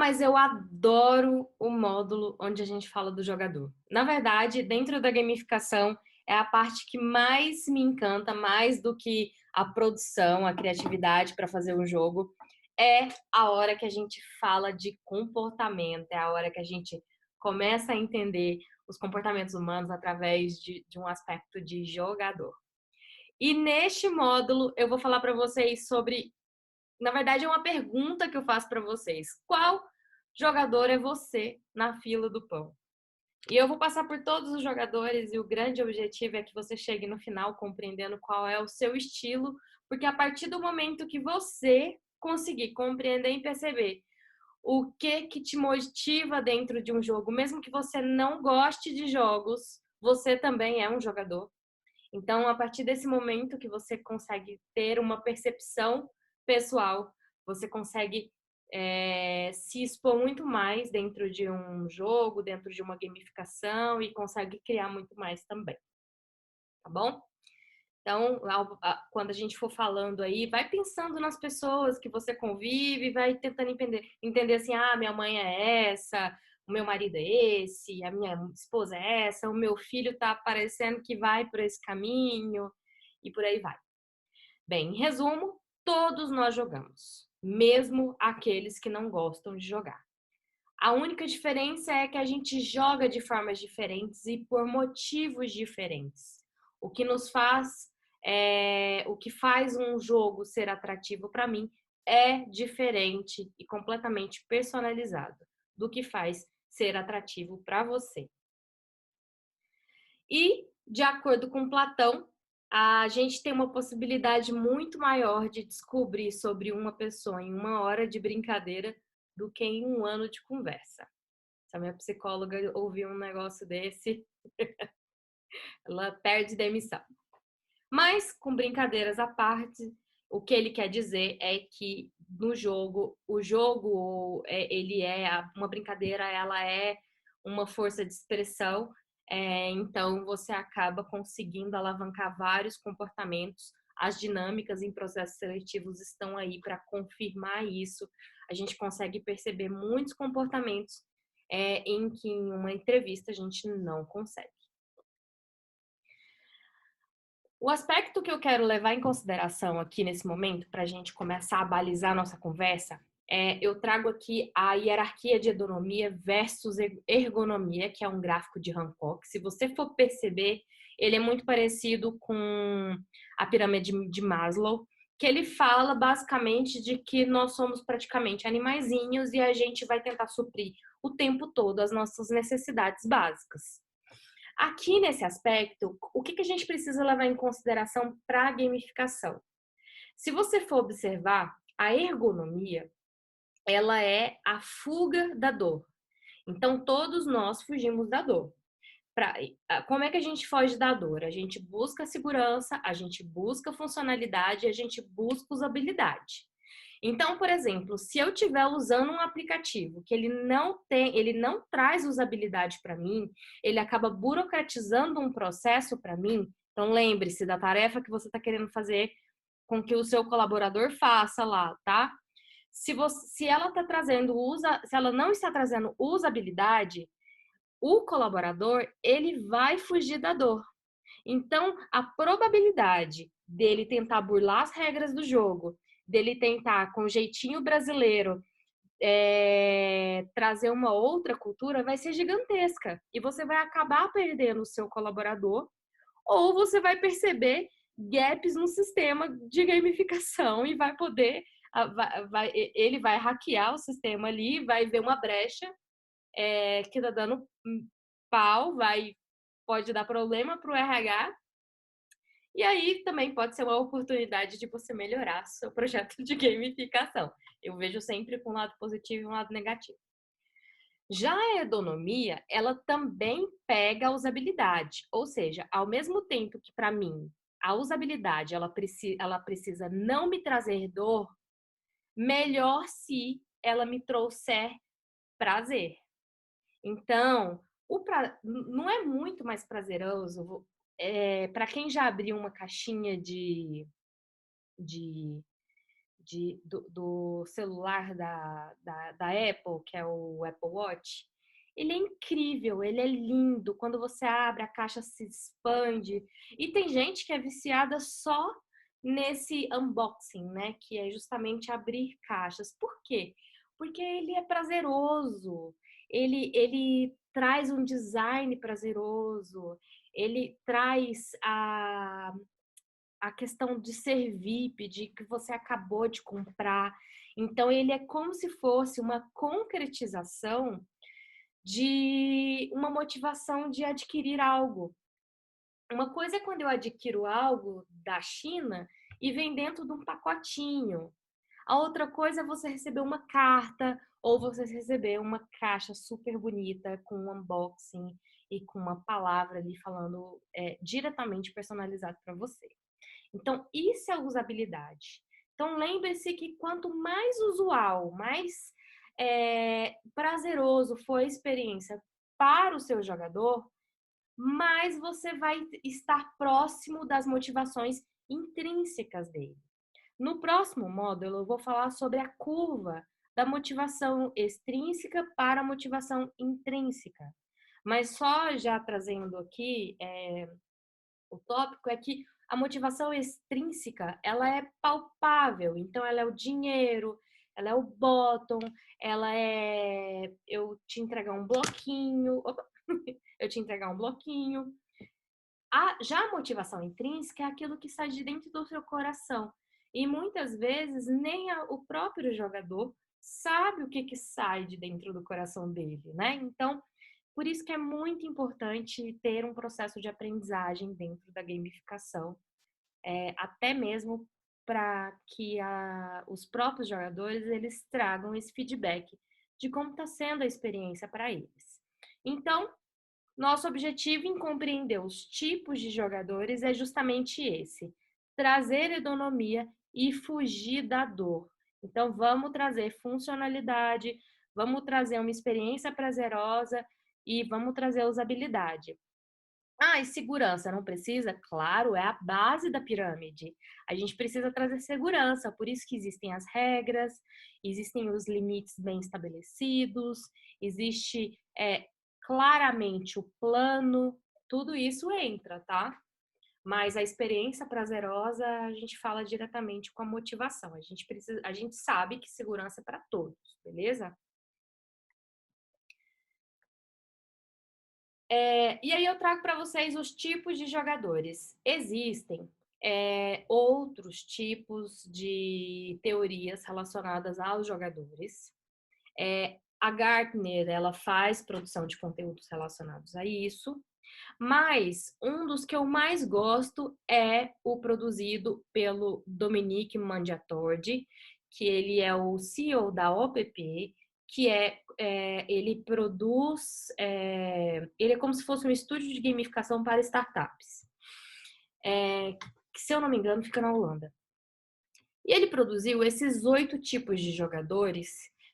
mas eu adoro o módulo onde a gente fala do jogador. Na verdade, dentro da gamificação, é a parte que mais me encanta, mais do que a produção, a criatividade para fazer um jogo, é a hora que a gente fala de comportamento, é a hora que a gente começa a entender os comportamentos humanos através de um aspecto de jogador. E neste módulo eu vou falar para vocês sobre, na verdade é uma pergunta que eu faço para vocês. Qual jogador é você na fila do pão? E eu vou passar por todos os jogadores e o grande objetivo é que você chegue no final compreendendo qual é o seu estilo, porque a partir do momento que você conseguir compreender e perceber o que te motiva dentro de um jogo, mesmo que você não goste de jogos, você também é um jogador. Então, a partir desse momento que você consegue ter uma percepção pessoal, você consegue se expor muito mais dentro de um jogo, dentro de uma gamificação e consegue criar muito mais também, tá bom? Então, quando a gente for falando aí, vai pensando nas pessoas que você convive, vai tentando entender assim, minha mãe é essa, o meu marido é esse, a minha esposa é essa, o meu filho tá parecendo que vai por esse caminho e por aí vai. Bem, em resumo, todos nós jogamos, mesmo aqueles que não gostam de jogar. A única diferença é que a gente joga de formas diferentes e por motivos diferentes. O que nos faz, o que faz um jogo ser atrativo para mim é diferente e completamente personalizado do que faz ser atrativo para você. E, de acordo com Platão, a gente tem uma possibilidade muito maior de descobrir sobre uma pessoa em 1 hora de brincadeira do que em 1 ano de conversa. Se a minha psicóloga ouvir um negócio desse, ela perde demissão. Mas, com brincadeiras à parte, o que ele quer dizer é que no jogo, o jogo, ele é uma brincadeira, ela é uma força de expressão, então você acaba conseguindo alavancar vários comportamentos. As dinâmicas em processos seletivos estão aí para confirmar isso. A gente consegue perceber muitos comportamentos em que em uma entrevista a gente não consegue. O aspecto que eu quero levar em consideração aqui nesse momento, para a gente começar a balizar a nossa conversa, eu trago aqui a hierarquia de hedonomia versus ergonomia, que é um gráfico de Hancock. Se você for perceber, ele é muito parecido com a pirâmide de Maslow, que ele fala basicamente de que nós somos praticamente animaizinhos e a gente vai tentar suprir o tempo todo as nossas necessidades básicas. Aqui nesse aspecto, o que a gente precisa levar em consideração para a gamificação? Se você for observar, a ergonomia, ela é a fuga da dor. Então, todos nós fugimos da dor. Como é que a gente foge da dor? A gente busca segurança, a gente busca funcionalidade, a gente busca usabilidade. Então, por exemplo, se eu estiver usando um aplicativo que ele não traz usabilidade para mim, ele acaba burocratizando um processo para mim. Então, lembre-se da tarefa que você está querendo fazer com que o seu colaborador faça lá, tá? Se ela tá trazendo se ela não está trazendo usabilidade, o colaborador ele vai fugir da dor. Então, a probabilidade dele tentar burlar as regras do jogo, dele tentar, com jeitinho brasileiro, trazer uma outra cultura, vai ser gigantesca. E você vai acabar perdendo o seu colaborador, ou você vai perceber gaps no sistema de gamificação e vai poder. Ele vai hackear o sistema ali, vai ver uma brecha que tá dando pau, pode dar problema para o RH. E aí também pode ser uma oportunidade de você melhorar seu projeto de gamificação. Eu vejo sempre com um lado positivo e um lado negativo. Já a ergonomia, ela também pega a usabilidade, ou seja, ao mesmo tempo que para mim a usabilidade ela precisa não me trazer dor, melhor se ela me trouxer prazer. Então, não é muito mais prazeroso para quem já abriu uma caixinha de do celular da Apple, que é o Apple Watch, ele é incrível, ele é lindo. Quando você abre, a caixa se expande. E tem gente que é viciada só nesse unboxing, né? Que é justamente abrir caixas. Por quê? Porque ele é prazeroso. Ele traz um design prazeroso. Ele traz a questão de ser VIP, de que você acabou de comprar. Então, ele é como se fosse uma concretização de uma motivação de adquirir algo. Uma coisa é quando eu adquiro algo da China e vem dentro de um pacotinho. A outra coisa é você receber uma carta ou você receber uma caixa super bonita com um unboxing e com uma palavra ali falando diretamente personalizado para você. Então, isso é usabilidade. Então, lembre-se que quanto mais usual, mais prazeroso for a experiência para o seu jogador, mais você vai estar próximo das motivações intrínsecas dele. No próximo módulo, eu vou falar sobre a curva da motivação extrínseca para a motivação intrínseca. Mas só já trazendo aqui o tópico é que a motivação extrínseca, ela é palpável. Então, ela é o dinheiro, ela é o bottom, ela é eu te entregar um bloquinho, eu te entregar um bloquinho. Já a motivação intrínseca é aquilo que sai de dentro do seu coração. E muitas vezes nem o próprio jogador sabe o que sai de dentro do coração dele, né? Então, por isso que é muito importante ter um processo de aprendizagem dentro da gamificação, até mesmo para que os próprios jogadores eles tragam esse feedback de como está sendo a experiência para eles. Então, nosso objetivo em compreender os tipos de jogadores é justamente esse: trazer ergonomia e fugir da dor. Então, vamos trazer funcionalidade, vamos trazer uma experiência prazerosa e vamos trazer usabilidade. E segurança não precisa? Claro, é a base da pirâmide. A gente precisa trazer segurança, por isso que existem as regras, existem os limites bem estabelecidos, existe claramente o plano, tudo isso entra, tá? Mas a experiência prazerosa a gente fala diretamente com a motivação. A gente sabe que segurança é para todos, beleza? E aí eu trago para vocês os tipos de jogadores. Existem outros tipos de teorias relacionadas aos jogadores. A Gartner, ela faz produção de conteúdos relacionados a isso, mas um dos que eu mais gosto é o produzido pelo Dominique Mangiatordi, que ele é o CEO da OPP, que ele produz, ele é como se fosse um estúdio de gamificação para startups, que, se eu não me engano, fica na Holanda. E ele produziu esses 8 tipos de jogadores,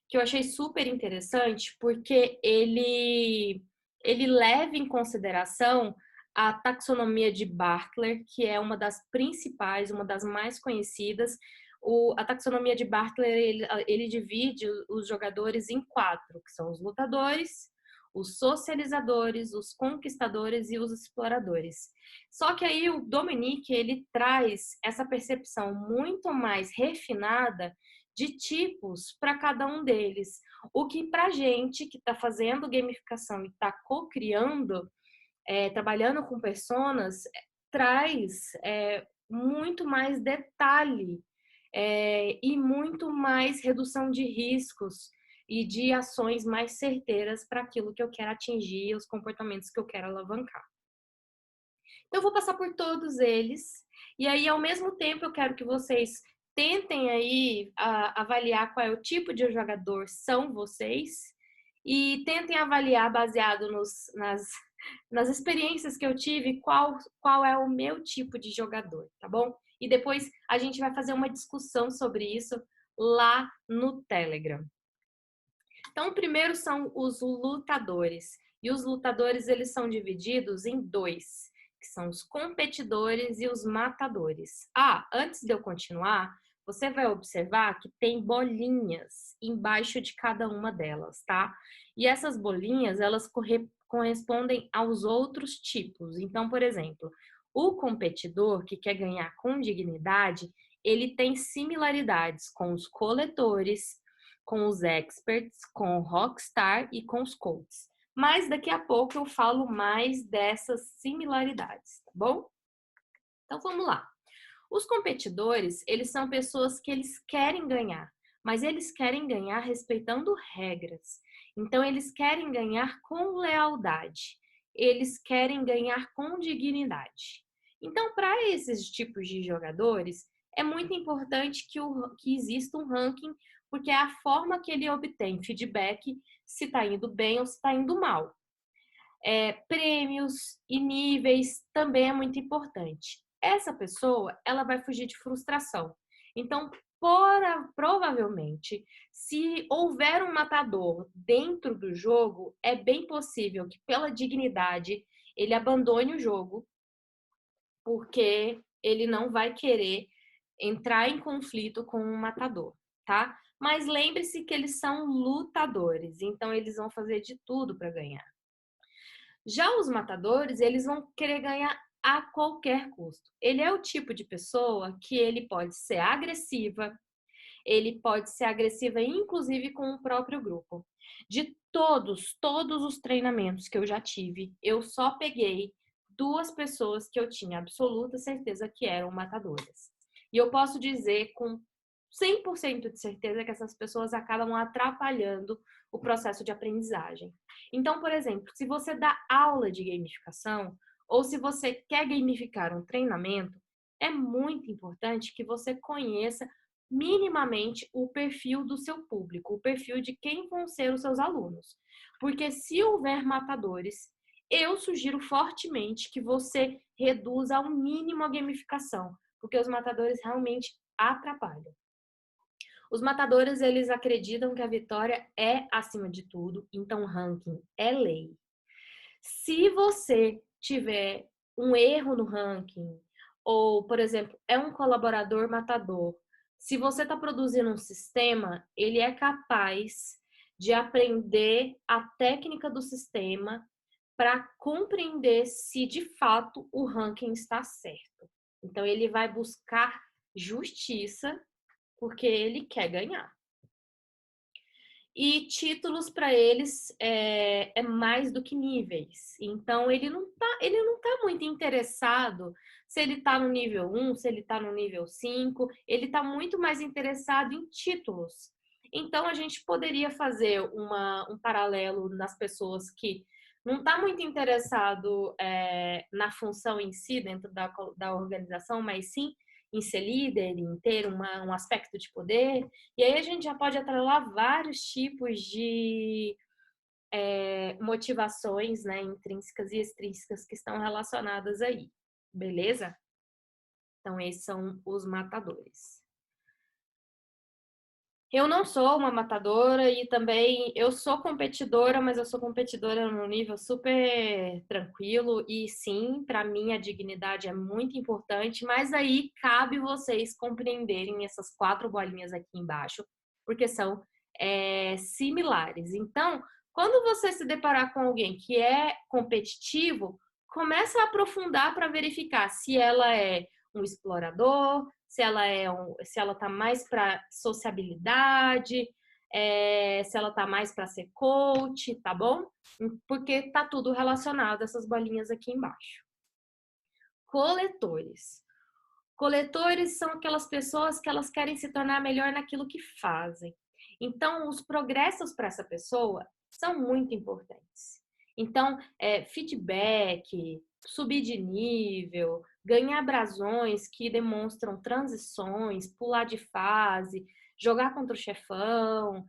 que eu achei super interessante, porque ele leva em consideração a taxonomia de Bartler, que é uma das principais, uma das mais conhecidas. A taxonomia de Bartler, ele divide os jogadores em 4, que são os lutadores, os socializadores, os conquistadores e os exploradores. Só que aí o Dominique, ele traz essa percepção muito mais refinada de tipos para cada um deles. O que para gente que está fazendo gamificação e está co-criando, trabalhando com personas, traz muito mais detalhe e muito mais redução de riscos e de ações mais certeiras para aquilo que eu quero atingir, os comportamentos que eu quero alavancar. Então, eu vou passar por todos eles. E aí, ao mesmo tempo, eu quero que vocês tentem aí avaliar qual é o tipo de jogador são vocês e tentem avaliar, baseado nas experiências que eu tive, qual é o meu tipo de jogador, tá bom? E depois a gente vai fazer uma discussão sobre isso lá no Telegram. Então, o primeiro são os lutadores. E os lutadores, eles são divididos em 2, que são os competidores e os matadores. Antes de eu continuar, você vai observar que tem bolinhas embaixo de cada uma delas, tá? E essas bolinhas, elas correspondem aos outros tipos. Então, por exemplo, o competidor que quer ganhar com dignidade, ele tem similaridades com os coletores, com os experts, com o rockstar e com os coaches. Mas daqui a pouco eu falo mais dessas similaridades, tá bom? Então vamos lá. Os competidores, eles são pessoas que eles querem ganhar, mas eles querem ganhar respeitando regras. Então eles querem ganhar com lealdade. Eles querem ganhar com dignidade. Então, para esses tipos de jogadores, é muito importante que exista um ranking, porque é a forma que ele obtém feedback se está indo bem ou se está indo mal. Prêmios e níveis também é muito importante. Essa pessoa, ela vai fugir de frustração. Então, provavelmente, se houver um matador dentro do jogo, é bem possível que, pela dignidade, ele abandone o jogo, porque ele não vai querer entrar em conflito com o matador, tá? Mas lembre-se que eles são lutadores, então eles vão fazer de tudo para ganhar. Já os matadores, eles vão querer ganhar a qualquer custo. Ele é o tipo de pessoa que ele pode ser agressiva, ele pode ser agressiva inclusive com o próprio grupo. De todos os treinamentos que eu já tive, eu só peguei 2 pessoas que eu tinha absoluta certeza que eram matadoras. E eu posso dizer com 100% de certeza que essas pessoas acabam atrapalhando o processo de aprendizagem. Então, por exemplo, se você dá aula de gamificação ou se você quer gamificar um treinamento, é muito importante que você conheça minimamente o perfil do seu público, o perfil de quem vão ser os seus alunos. Porque se houver matadores, eu sugiro fortemente que você reduza ao mínimo a gamificação, porque os matadores realmente atrapalham. Os matadores, eles acreditam que a vitória é acima de tudo, então ranking é lei. Se você tiver um erro no ranking, ou, por exemplo, é um colaborador matador, se você está produzindo um sistema, ele é capaz de aprender a técnica do sistema para compreender se de fato o ranking está certo. Então, ele vai buscar justiça porque ele quer ganhar. E títulos para eles é mais do que níveis. Então, ele não tá muito interessado se ele está no nível 1, se ele está no nível 5, ele está muito mais interessado em títulos. Então, a gente poderia fazer um paralelo nas pessoas que não está muito interessado na função em si, dentro da organização, mas sim em ser líder, em ter um aspecto de poder. E aí a gente já pode atrelar vários tipos de motivações, né, intrínsecas e extrínsecas que estão relacionadas aí, beleza? Então, esses são os matadores. Eu não sou uma matadora e também eu sou competidora, mas eu sou competidora no nível super tranquilo e sim, para mim a dignidade é muito importante, mas aí cabe vocês compreenderem essas 4 bolinhas aqui embaixo, porque são similares. Então, quando você se deparar com alguém que é competitivo, começa a aprofundar para verificar se ela é um explorador, se ela tá mais para sociabilidade, se ela tá mais para ser coach, tá bom? Porque tá tudo relacionado essas bolinhas aqui embaixo. Coletores. Coletores são aquelas pessoas que elas querem se tornar melhor naquilo que fazem. Então, os progressos para essa pessoa são muito importantes. Então, feedback, subir de nível, ganhar brasões que demonstram transições, pular de fase, jogar contra o chefão,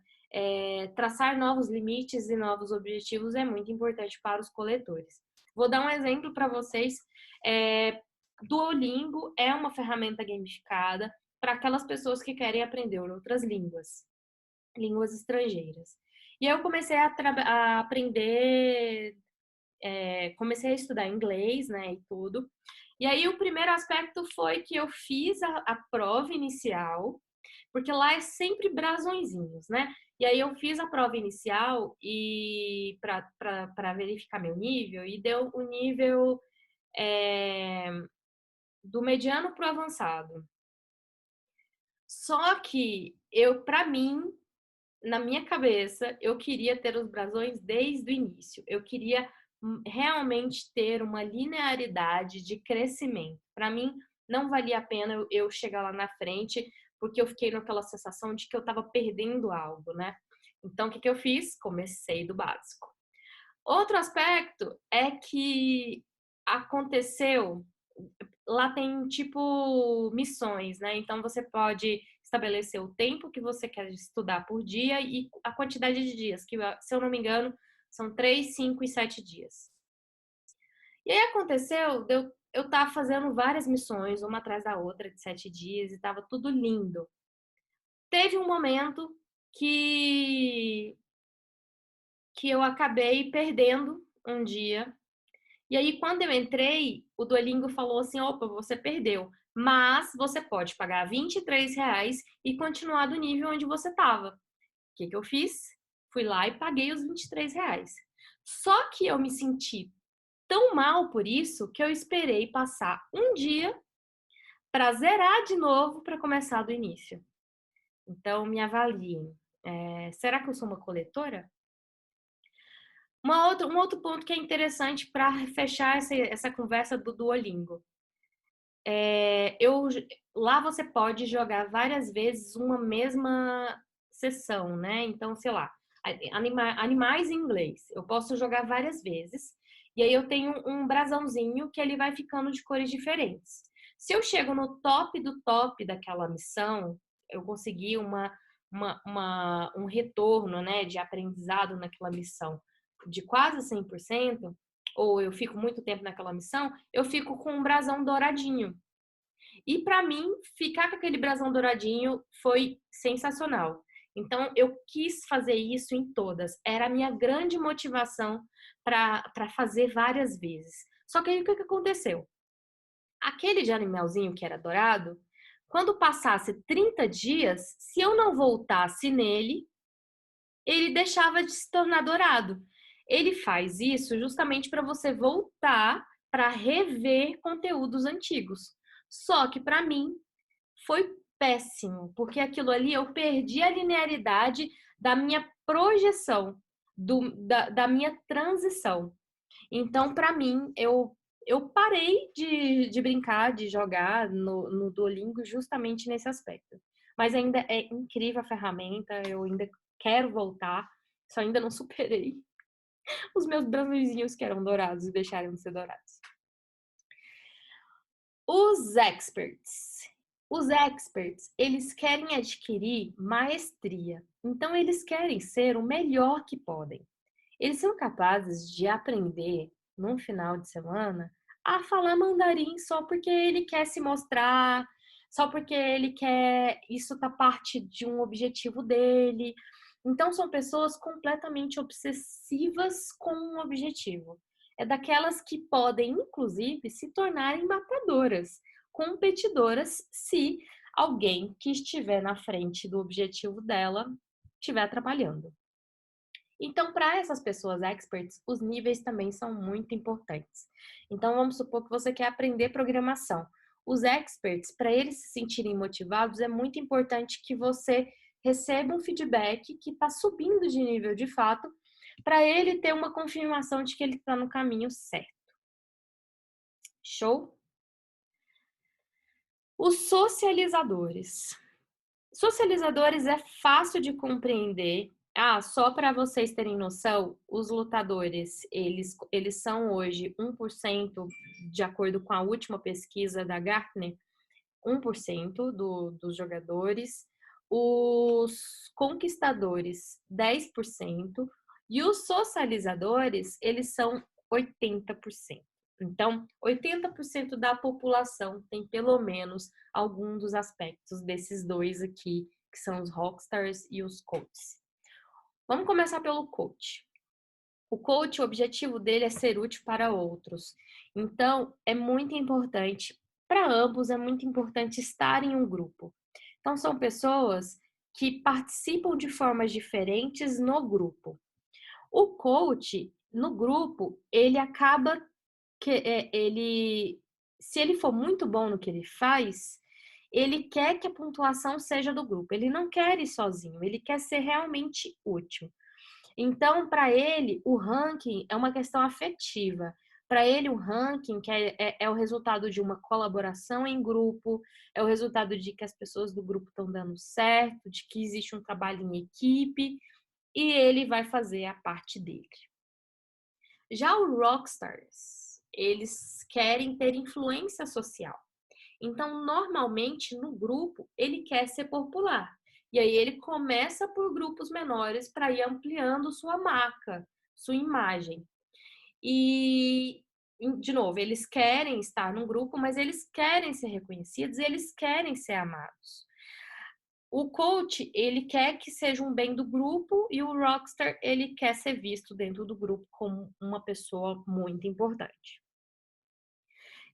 traçar novos limites e novos objetivos é muito importante para os coletores. Vou dar um exemplo para vocês. Duolingo é uma ferramenta gamificada para aquelas pessoas que querem aprender outras línguas estrangeiras. E aí eu comecei a aprender, comecei a estudar inglês, né, e tudo. E aí o primeiro aspecto foi que eu fiz a prova inicial, porque lá é sempre brasõezinhos, né? E aí eu fiz a prova inicial e para verificar meu nível e deu o nível é, do mediano para o avançado. Só que para mim, na minha cabeça, eu queria ter os brasões desde o início. Eu queria realmente ter uma linearidade de crescimento. Para mim, não valia a pena eu chegar lá na frente, porque eu fiquei naquela sensação de que eu estava perdendo algo, né? Então, o que eu fiz? Comecei do básico. Outro aspecto é que aconteceu, lá tem tipo missões, né? Então você pode estabelecer o tempo que você quer estudar por dia e a quantidade de dias, que se eu não me engano, são 3, 5 e 7 dias. E aí aconteceu, eu tava fazendo várias missões, uma atrás da outra, de 7 dias, e tava tudo lindo. Teve um momento que, que eu acabei perdendo um dia. E aí, quando eu entrei, o Duolingo falou assim: opa, você perdeu, mas você pode pagar R$ 23 e continuar do nível onde você estava. O que eu fiz? Fui lá e paguei os R$ 23. Só que eu me senti tão mal por isso que eu esperei passar um dia para zerar de novo para começar do início. Então, me avaliem. Será que eu sou uma coletora? Um outro ponto que é interessante para fechar essa conversa do Duolingo. Lá você pode jogar várias vezes uma mesma sessão, né? Então, sei lá, animais em inglês. Eu posso jogar várias vezes. E aí eu tenho um brasãozinho que ele vai ficando de cores diferentes. Se eu chego no top do top daquela missão, eu consegui um retorno, né, de aprendizado naquela missão de quase 100%, ou eu fico muito tempo naquela missão, eu fico com um brasão douradinho. E para mim, ficar com aquele brasão douradinho foi sensacional. Então, eu quis fazer isso em todas. Era a minha grande motivação para fazer várias vezes. Só que aí o que aconteceu? Aquele de animalzinho que era dourado, quando passasse 30 dias, se eu não voltasse nele, ele deixava de se tornar dourado. Ele faz isso justamente para você voltar para rever conteúdos antigos. Só que para mim foi péssimo, porque aquilo ali eu perdi a linearidade da minha projeção, da minha transição. Então, para mim, eu parei de brincar, de jogar no Duolingo justamente nesse aspecto. Mas ainda é incrível a ferramenta, eu ainda quero voltar, só ainda não superei os meus brasõezinhos que eram dourados e deixaram de ser dourados. Os experts. Os experts, eles querem adquirir maestria. Então, eles querem ser o melhor que podem. Eles são capazes de aprender, num final de semana, a falar mandarim só porque ele quer se mostrar, só porque ele quer. Isso tá parte de um objetivo dele. Então, são pessoas completamente obsessivas com um objetivo. É daquelas que podem, inclusive, se tornarem matadoras, competidoras, se alguém que estiver na frente do objetivo dela estiver atrapalhando. Então, para essas pessoas experts, os níveis também são muito importantes. Então, vamos supor que você quer aprender programação. Os experts, para eles se sentirem motivados, é muito importante que você receba um feedback que está subindo de nível de fato, para ele ter uma confirmação de que ele está no caminho certo. Show? Os socializadores. Socializadores é fácil de compreender. Só para vocês terem noção, os lutadores, eles são hoje 1%, de acordo com a última pesquisa da Gartner, 1% dos jogadores. Os conquistadores, 10%. E os socializadores, eles são 80%. Então, 80% da população tem pelo menos algum dos aspectos desses dois aqui, que são os rockstars e os coaches. Vamos começar pelo coach. O coach, o objetivo dele é ser útil para outros. Então, é muito importante, para ambos, é muito importante estar em um grupo. Então, são pessoas que participam de formas diferentes no grupo. O coach, no grupo, ele acaba que se ele for muito bom no que ele faz, ele quer que a pontuação seja do grupo. Ele não quer ir sozinho, ele quer ser realmente útil. Então, para ele, o ranking é uma questão afetiva. Para ele, o ranking que é o resultado de uma colaboração em grupo, é o resultado de que as pessoas do grupo estão dando certo, de que existe um trabalho em equipe, e ele vai fazer a parte dele. Já os rockstars, eles querem ter influência social. Então, normalmente, no grupo, ele quer ser popular. E aí ele começa por grupos menores para ir ampliando sua marca, sua imagem. E, de novo, eles querem estar num grupo, mas eles querem ser reconhecidos, eles querem ser amados. O coach, ele quer que seja um bem do grupo e o rockstar, ele quer ser visto dentro do grupo como uma pessoa muito importante.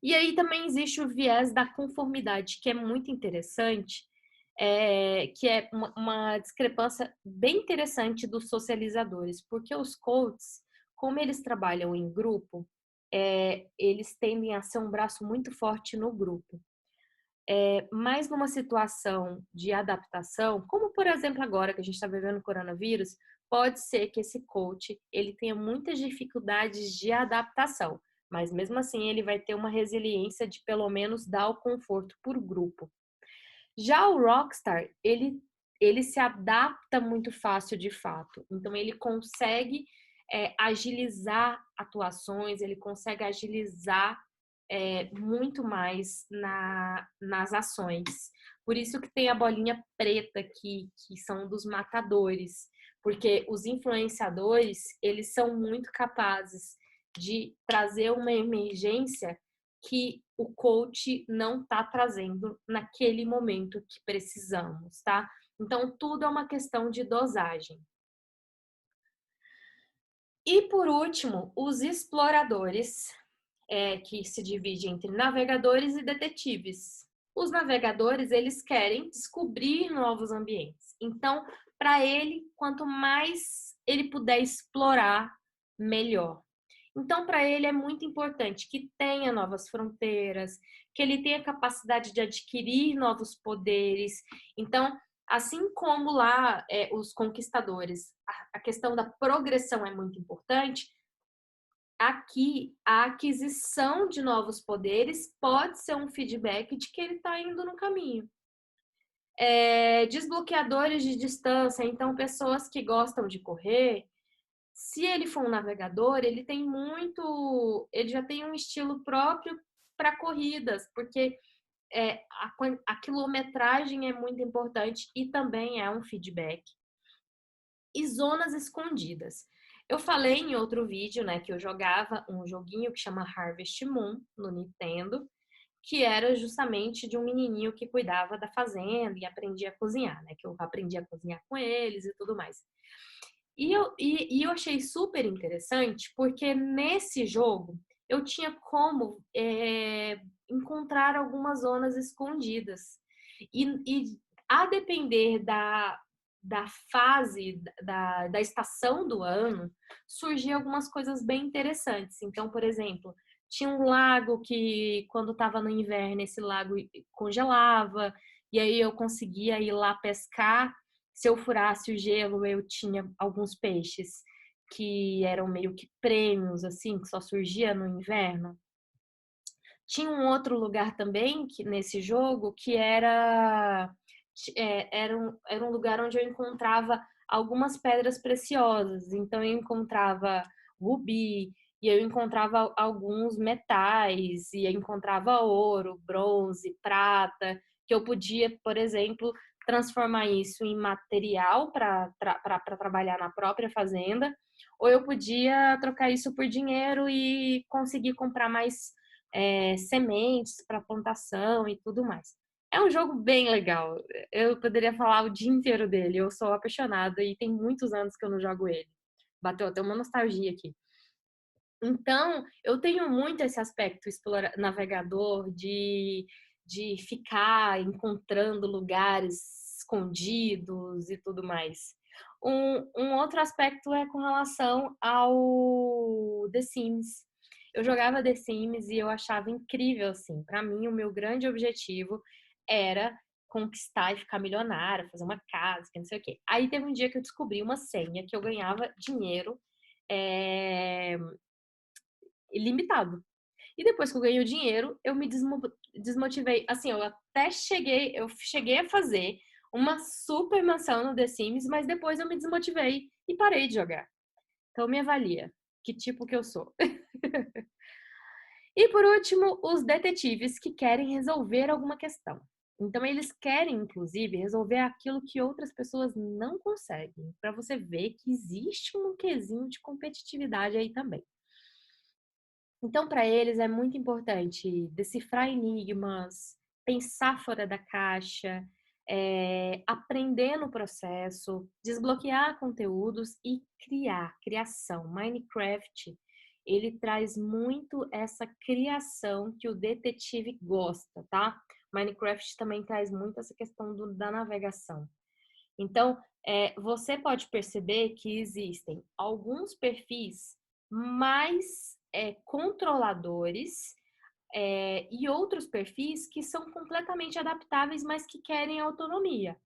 E aí também existe o viés da conformidade, que é muito interessante, que é uma discrepância bem interessante dos socializadores, porque os coaches, como eles trabalham em grupo, eles tendem a ser um braço muito forte no grupo. Mas numa situação de adaptação, como por exemplo agora que a gente está vivendo o coronavírus, pode ser que esse coach ele tenha muitas dificuldades de adaptação, mas mesmo assim ele vai ter uma resiliência de pelo menos dar o conforto por grupo. Já o rockstar, ele se adapta muito fácil de fato, então ele consegue agilizar atuações, ele consegue agilizar muito mais nas ações. Por isso que tem a bolinha preta que são dos matadores, porque os influenciadores, eles são muito capazes de trazer uma emergência que o coach não está trazendo naquele momento que precisamos, tá? Então, tudo é uma questão de dosagem. E por último, os exploradores, que se divide entre navegadores e detetives. Os navegadores, eles querem descobrir novos ambientes. Então, para ele, quanto mais ele puder explorar, melhor. Então, para ele é muito importante que tenha novas fronteiras, que ele tenha capacidade de adquirir novos poderes. Então, assim como lá os conquistadores, a questão da progressão é muito importante. Aqui, a aquisição de novos poderes pode ser um feedback de que ele está indo no caminho. Desbloqueadores de distância, então pessoas que gostam de correr, se ele for um navegador, ele já tem um estilo próprio para corridas, porque a quilometragem é muito importante e também é um feedback. E zonas escondidas. Eu falei em outro vídeo, né, que eu jogava um joguinho que chama Harvest Moon no Nintendo, que era justamente de um menininho que cuidava da fazenda e aprendia a cozinhar, né, que eu aprendi a cozinhar com eles e tudo mais. E eu achei super interessante porque nesse jogo eu tinha como encontrar algumas zonas escondidas. E a depender da fase, da estação do ano, surgiam algumas coisas bem interessantes. Então, por exemplo, tinha um lago que, quando estava no inverno, esse lago congelava, e aí eu conseguia ir lá pescar. Se eu furasse o gelo, eu tinha alguns peixes que eram meio que prêmios, assim, que só surgia no inverno. Tinha um outro lugar também que nesse jogo que era um lugar onde eu encontrava algumas pedras preciosas. Então eu encontrava rubi, e eu encontrava alguns metais, e eu encontrava ouro, bronze, prata, que eu podia, por exemplo, transformar isso em material para trabalhar na própria fazenda, ou eu podia trocar isso por dinheiro e conseguir comprar mais sementes para plantação e tudo mais. É um jogo bem legal. Eu poderia falar o dia inteiro dele. Eu sou apaixonada e tem muitos anos que eu não jogo ele. Bateu até uma nostalgia aqui. Então, eu tenho muito esse aspecto navegador de ficar encontrando lugares escondidos e tudo mais. Um outro aspecto é com relação ao The Sims. Eu jogava The Sims e eu achava incrível, assim. Para mim, o meu grande objetivo era conquistar e ficar milionária, fazer uma casa, que não sei o quê. Aí teve um dia que eu descobri uma senha que eu ganhava dinheiro é, ilimitado. E depois que eu ganhei o dinheiro, eu me desmotivei. Assim, eu cheguei a fazer uma super mansão no The Sims, mas depois eu me desmotivei e parei de jogar. Então me avalia, que tipo que eu sou. E por último, os detetives que querem resolver alguma questão. Então eles querem, inclusive, resolver aquilo que outras pessoas não conseguem, para você ver que existe um quesinho de competitividade aí também. Então, para eles é muito importante decifrar enigmas, pensar fora da caixa, aprender no processo, desbloquear conteúdos e criação. Minecraft, ele traz muito essa criação que o detetive gosta, tá? Minecraft também traz muito essa questão da navegação. Então, você pode perceber que existem alguns perfis mais controladores e outros perfis que são completamente adaptáveis, mas que querem autonomia.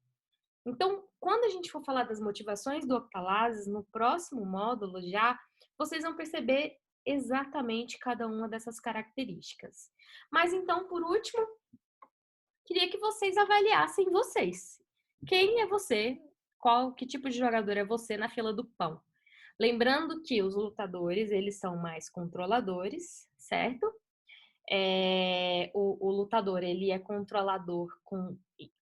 Então, quando a gente for falar das motivações do Octalazes, no próximo módulo já, vocês vão perceber exatamente cada uma dessas características. Mas então, por último, queria que vocês avaliassem vocês. Quem é você? Que tipo de jogador é você na fila do pão? Lembrando que os lutadores, eles são mais controladores, certo? O lutador, ele é controlador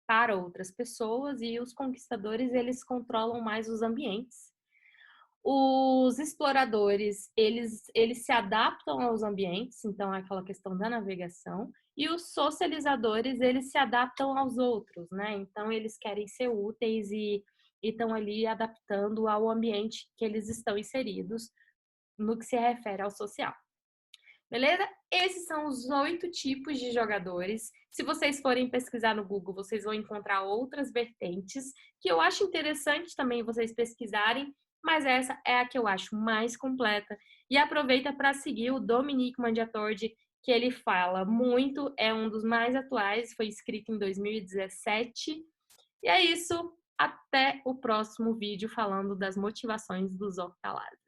para outras pessoas e os conquistadores, eles controlam mais os ambientes. Os exploradores, eles se adaptam aos ambientes, então é aquela questão da navegação. E os socializadores, eles se adaptam aos outros, né? Então, eles querem ser úteis e estão ali adaptando ao ambiente que eles estão inseridos no que se refere ao social. Beleza? Esses são os 8 tipos de jogadores. Se vocês forem pesquisar no Google, vocês vão encontrar outras vertentes que eu acho interessante também vocês pesquisarem, mas essa é a que eu acho mais completa. E aproveita para seguir o Dominique Mandiatord, que ele fala muito, é um dos mais atuais, foi escrito em 2017. E é isso. Até o próximo vídeo falando das motivações dos Octalazes.